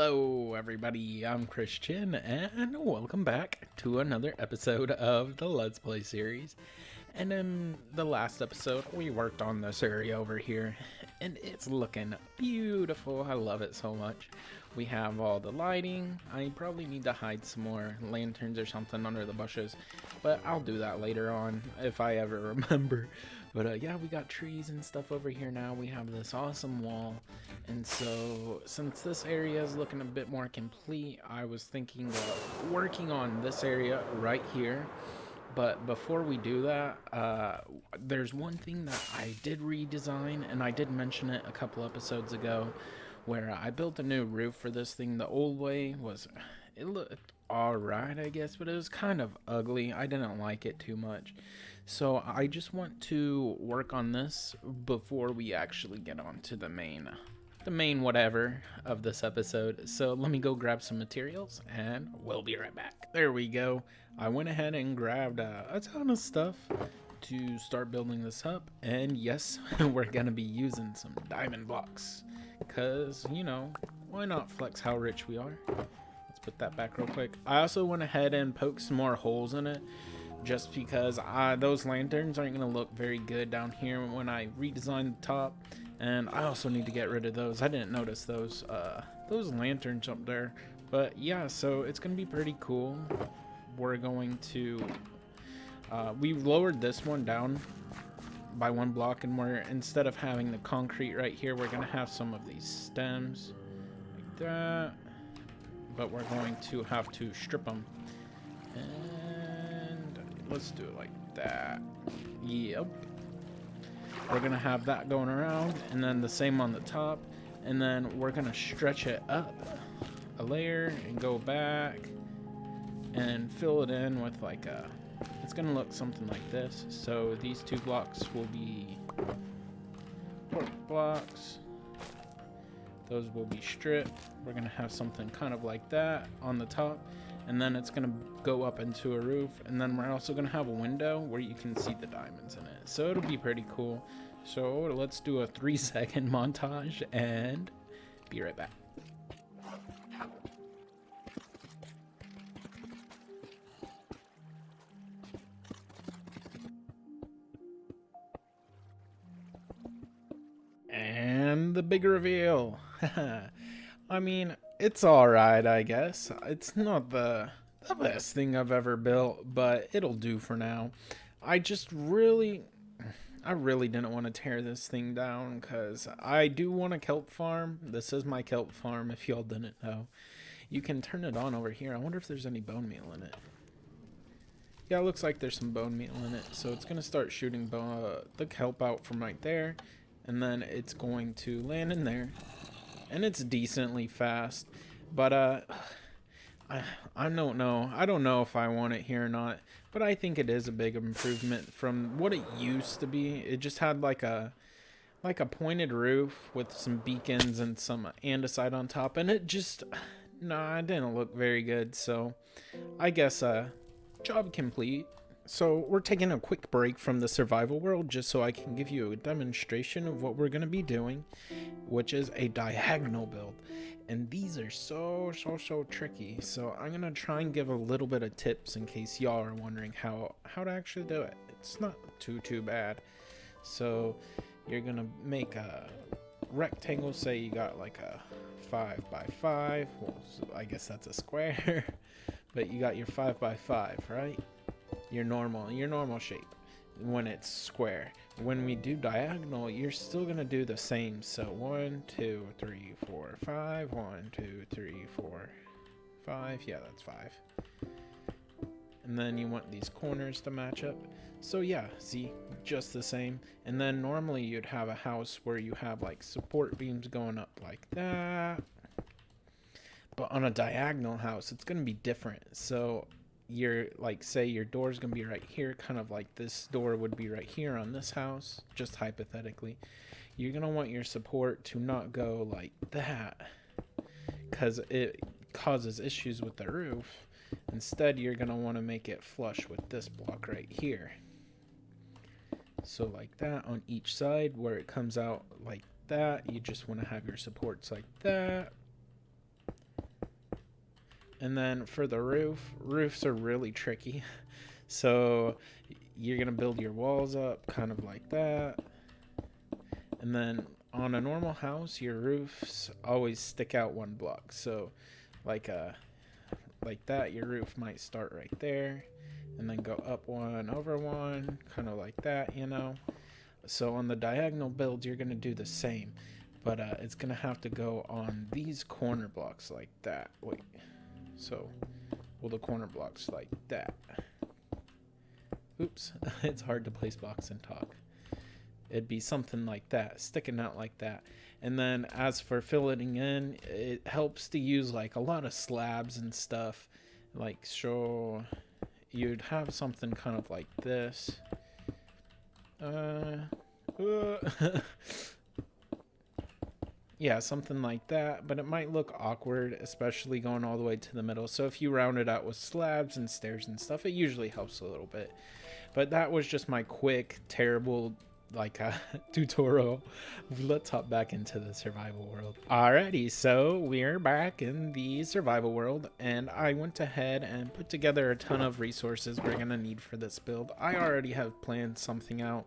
Hello everybody, I'm ChrisChin and welcome back to another episode of the Let's Play series. And in the last episode we worked on this area over here and it's looking beautiful. I love it so much. We have all the lighting. I probably need to hide some more lanterns or something under the bushes, but I'll do that later on if I ever remember. But yeah, we got trees and stuff over here now. We have this awesome wall. And so, since this area is looking a bit more complete, I was thinking of working on this area right here. But before we do that, there's one thing that I did redesign, and I did mention it a couple episodes ago, where I built a new roof for this thing. The old way was, it looked alright, I guess, but it was kind of ugly. I didn't like it too much. So I just want to work on this before we actually get on to the main whatever of this episode. So let me go grab some materials and we'll be right back. There we go. I went ahead and grabbed a ton of stuff to start building this up. And yes, we're gonna be using some diamond blocks. Cause, you know, why not flex how rich we are? Let's put that back real quick. I also went ahead and poked some more holes in it, just because those lanterns aren't going to look very good down here when I redesign the top. And I also need to get rid of those. I didn't notice those lanterns up there. But yeah, so it's going to be pretty cool. We're going to we lowered this one down by 1 block, and we're, instead of having the concrete right here, we're going to have some of these stems like that, but we're going to have to strip them. And let's do it like that. Yep. We're gonna have that going around, and then the same on the top, and then we're gonna stretch it up a layer and go back and fill it in with like a, it's gonna look something like this. So these 2 blocks will be pork blocks. Those will be stripped. We're gonna have something kind of like that on the top, and then it's gonna go up into a roof, and then we're also gonna have a window where you can see the diamonds in it. So it'll be pretty cool. So let's do a 3-second montage and be right back. And the big reveal. I mean, it's alright, I guess. It's not the best thing I've ever built, but it'll do for now. I really didn't want to tear this thing down, because I do want a kelp farm. This is my kelp farm, if y'all didn't know. You can turn it on over here. I wonder if there's any bone meal in it. Yeah, it looks like there's some bone meal in it. So it's going to start shooting the kelp out from right there, and then it's going to land in there. And it's decently fast, but I don't know. I don't know if I want it here or not, but I think it is a big improvement from what it used to be. It just had like a pointed roof with some beacons and some andesite on top, and it just, nah, it didn't look very good. So I guess job complete. So we're taking a quick break from the survival world just so I can give you a demonstration of what we're going to be doing, which is a diagonal build. And these are so tricky. So I'm going to try and give a little bit of tips in case y'all are wondering how to actually do it. It's not too bad. So you're going to make a rectangle. Say you got like a 5 by 5. Well, so I guess that's a square. But you got your 5 by 5, right? Your normal shape when it's square. When we do diagonal, you're still gonna do the same. So 1 2 3 4 5, 1 2 3 4 5. Yeah, that's 5. And then you want these corners to match up. So yeah, see, just the same. And then normally you'd have a house where you have like support beams going up like that, but on a diagonal house it's gonna be different. So you're like, say your door's gonna be right here, kind of like this door would be right here on this house, just hypothetically. You're gonna want your support to not go like that, because it causes issues with the roof. Instead, you're gonna want to make it flush with this block right here. So like that on each side, where it comes out like that, you just want to have your supports like that. And then for the roofs are really tricky. So you're gonna build your walls up kind of like that. And then on a normal house, your roofs always stick out one block. So like that, your roof might start right there and then go up one over one, kind of like that, you know. So on the diagonal build, you're gonna do the same, but it's gonna have to go on these corner blocks like that. Wait, so well, the corner blocks like that. Oops, it's hard to place blocks and talk. It'd be something like that, sticking out like that. And then as for filleting in, it helps to use like a lot of slabs and stuff. Like, so you'd have something kind of like this. Yeah, something like that, but it might look awkward, especially going all the way to the middle. So if you round it out with slabs and stairs and stuff, it usually helps a little bit. But that was just my quick, terrible, like tutorial. Let's hop back into the survival world. Alrighty, so we're back in the survival world, and I went ahead and put together a ton of resources we're gonna need for this build. I already have planned something out,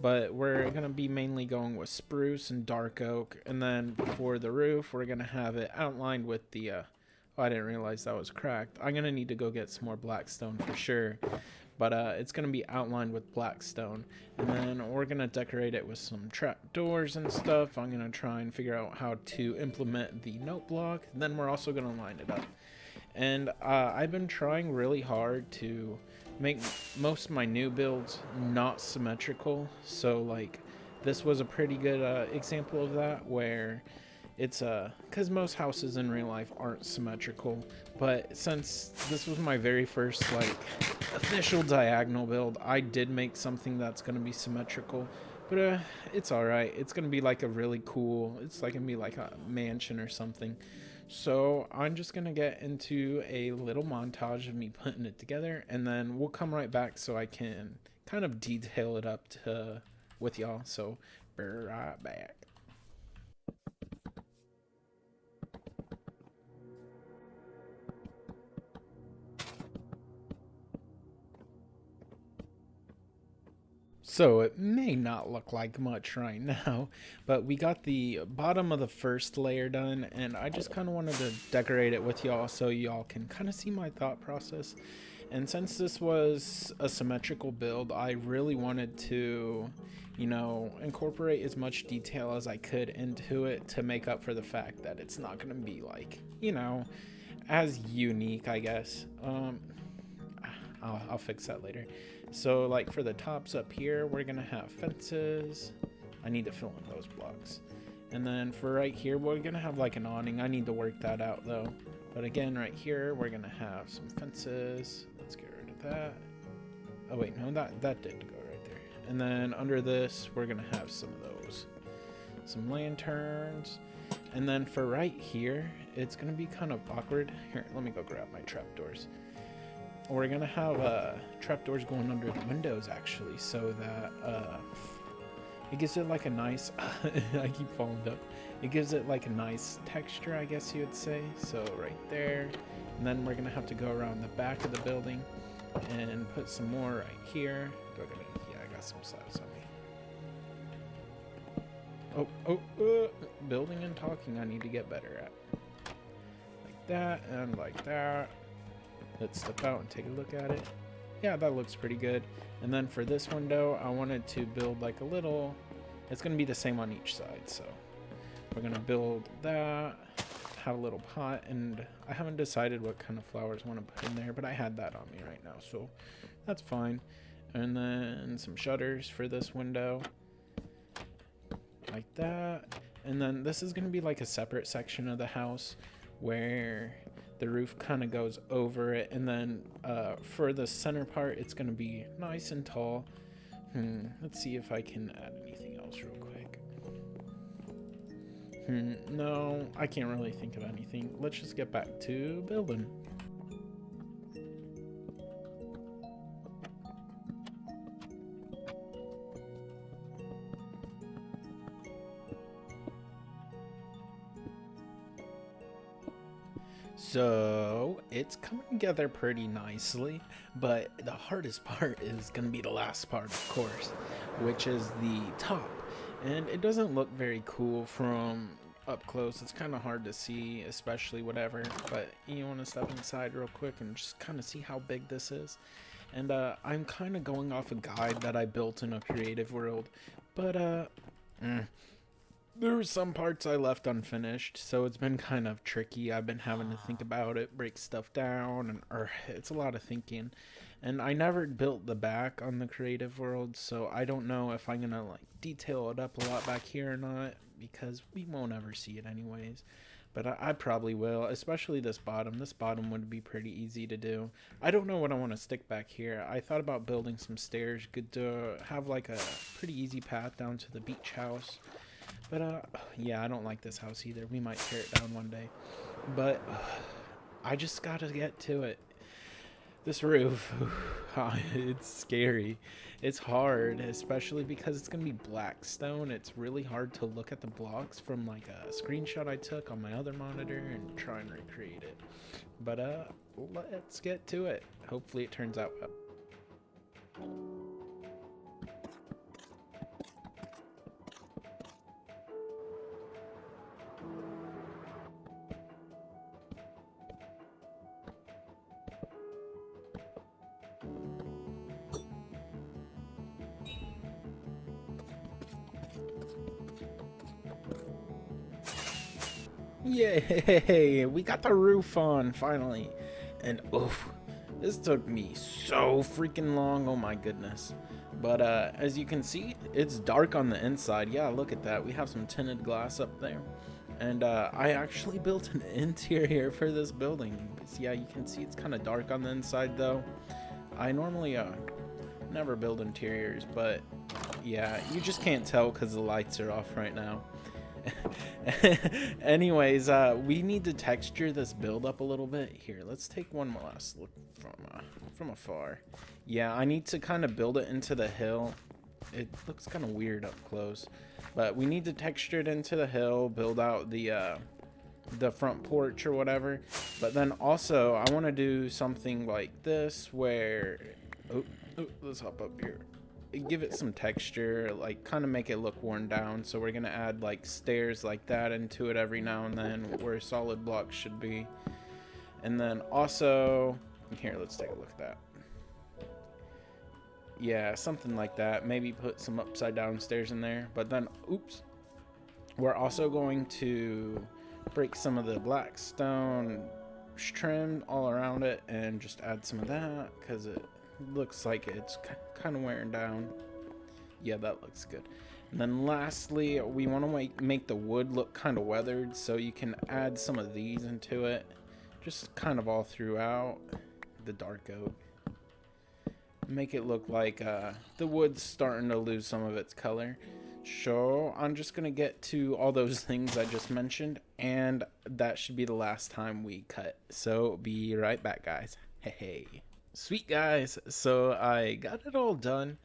but we're gonna be mainly going with spruce and dark oak, and then for the roof we're gonna have it outlined with the oh, I didn't realize that was cracked. I'm gonna need to go get some more blackstone for sure, but it's gonna be outlined with blackstone, and then we're gonna decorate it with some trap doors and stuff. I'm gonna try and figure out how to implement the note block, and then we're also gonna line it up. And I've been trying really hard to make most of my new builds not symmetrical, so like this was a pretty good example of that, where it's because most houses in real life aren't symmetrical, but since this was my very first like official diagonal build, I did make something that's going to be symmetrical. But it's alright. It's going to be like a really cool, it's like going to be like a mansion or something. So I'm just going to get into a little montage of me putting it together, and then we'll come right back so I can kind of detail it up with y'all. So be right back. So it may not look like much right now, but we got the bottom of the first layer done, and I just kind of wanted to decorate it with y'all so y'all can kind of see my thought process. And since this was a symmetrical build, I really wanted to, you know, incorporate as much detail as I could into it to make up for the fact that it's not going to be like, you know, as unique, I guess. I'll fix that later. So like for the tops up here, we're gonna have fences. I need to fill in those blocks. And then for right here, we're gonna have like an awning. I need to work that out though. But again, right here, we're gonna have some fences. Let's get rid of that. Oh wait, no, that did go right there. And then under this, we're gonna have some of those. Some lanterns. And then for right here, it's gonna be kind of awkward. Here, let me go grab my trapdoors. We're gonna have trapdoors going under the windows actually, so that it gives it like a nice I keep falling up. It gives it like a nice texture, I guess you would say. So right there, and then we're gonna have to go around the back of the building and put some more right here. Yeah, I got some slabs on me. Building and talking I need to get better at. Like that and like that. Let's step out and take a look at it. Yeah, that looks pretty good. And then for this window, I wanted to build like a little, it's going to be the same on each side. So we're going to build that, have a little pot, and I haven't decided what kind of flowers I want to put in there, but I had that on me right now, so that's fine. And then some shutters for this window, like that. And then this is going to be like a separate section of the house where the roof kind of goes over it, and then for the center part it's going to be nice and tall. Let's see if I can add anything else real quick. No, I can't really think of anything. Let's just get back to building. So it's coming together pretty nicely, but the hardest part is going to be the last part, of course, which is the top. And it doesn't look very cool from up close. It's kind of hard to see, especially whatever, but you want to step inside real quick and just kind of see how big this is. And I'm kind of going off a guide that I built in a creative world, but there were some parts I left unfinished, so it's been kind of tricky. I've been having to think about it, break stuff down, and it's a lot of thinking. And I never built the back on the creative world, so I don't know if I'm gonna like detail it up a lot back here or not, because we won't ever see it anyways. But I probably will, especially this bottom. This bottom would be pretty easy to do. I don't know what I want to stick back here. I thought about building some stairs, good to have like a pretty easy path down to the beach house. But yeah, I don't like this house either. We might tear it down one day. But I just gotta get to it. This roof, it's scary. It's hard, especially because it's gonna be black stone. It's really hard to look at the blocks from like a screenshot I took on my other monitor and try and recreate it. But let's get to it. Hopefully it turns out well. Yay! We got the roof on finally, and oof, this took me so freaking long. Oh my goodness! But as you can see, it's dark on the inside. Yeah, look at that. We have some tinted glass up there, and I actually built an interior for this building. But yeah, you can see it's kind of dark on the inside though. I normally never build interiors, but yeah, you just can't tell because the lights are off right now. Anyways, we need to texture this build up a little bit. Here, let's take one last look from afar. Yeah, I need to kind of build it into the hill. It looks kind of weird up close, but we need to texture it into the hill, build out the front porch or whatever. But then also I want to do something like this where let's hop up here. Give it some texture, like kind of make it look worn down. So we're gonna add like stairs like that into it every now and then where solid blocks should be. And then also here, let's take a look at that. Yeah, something like that. Maybe put some upside down stairs in there. But then oops, we're also going to break some of the black stone trim all around it and just add some of that because it looks like it's kind of wearing down. Yeah, that looks good. And then lastly, we want to make the wood look kind of weathered, so you can add some of these into it, just kind of all throughout the dark oak. Make it look like the wood's starting to lose some of its color. So I'm just gonna get to all those things I just mentioned, and that should be the last time we cut. So be right back, guys. Hey. Sweet guys, so I got it all done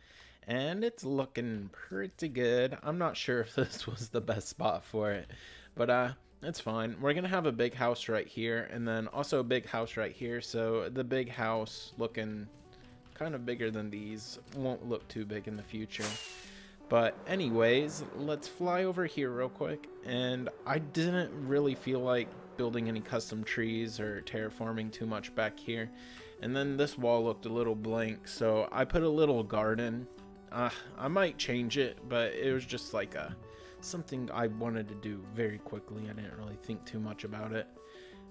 and it's looking pretty good. I'm not sure if this was the best spot for it, but it's fine. We're gonna have a big house right here and then also a big house right here, so the big house looking kind of bigger than these won't look too big in the future. But anyways, let's fly over here real quick. And I didn't really feel like building any custom trees or terraforming too much back here. And then this wall looked a little blank, so I put a little garden. I might change it, but it was just like something I wanted to do very quickly. I didn't really think too much about it.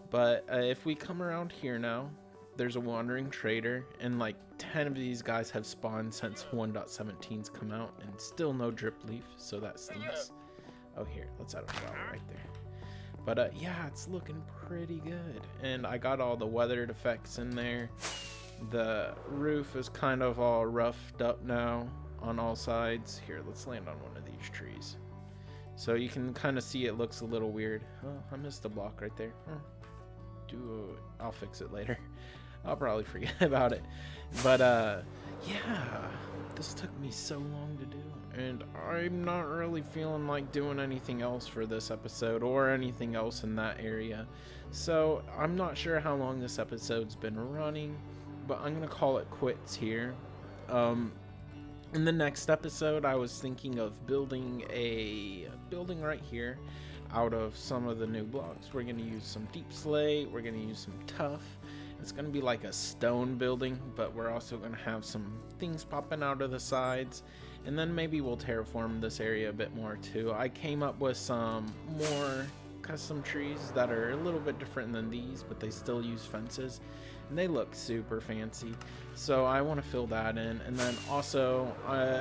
But if we come around here now, there's a wandering trader, and like 10 of these guys have spawned since 1.17's come out, and still no drip leaf, so that stinks. Oh, here, let's add a flower right there. But yeah, it's looking pretty good. And I got all the weathered effects in there. The roof is kind of all roughed up now on all sides. Here, let's land on one of these trees. So you can kind of see it looks a little weird. Oh, I missed a block right there. I'll fix it later. I'll probably forget about it. But yeah, this took me so long to do, and I'm not really feeling like doing anything else for this episode or anything else in that area. So I'm not sure how long this episode's been running, but I'm gonna call it quits here. In the next episode, I was thinking of building a building right here out of some of the new blocks. We're going to use some deep slate, we're going to use some tuff. It's going to be like a stone building, but we're also going to have some things popping out of the sides. And then maybe we'll terraform this area a bit more too. I came up with some more custom trees that are a little bit different than these, but they still use fences. And they look super fancy, so I want to fill that in. And then also,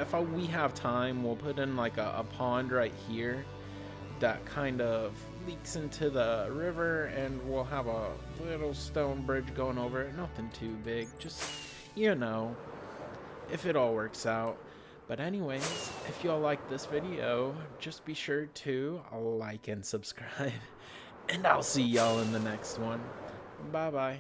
if we have time, we'll put in like a pond right here that kind of leaks into the river, and we'll have a little stone bridge going over it. Nothing too big, just, you know, if it all works out. But anyways, if y'all like this video, just be sure to like and subscribe, and I'll see y'all in the next one. Bye bye.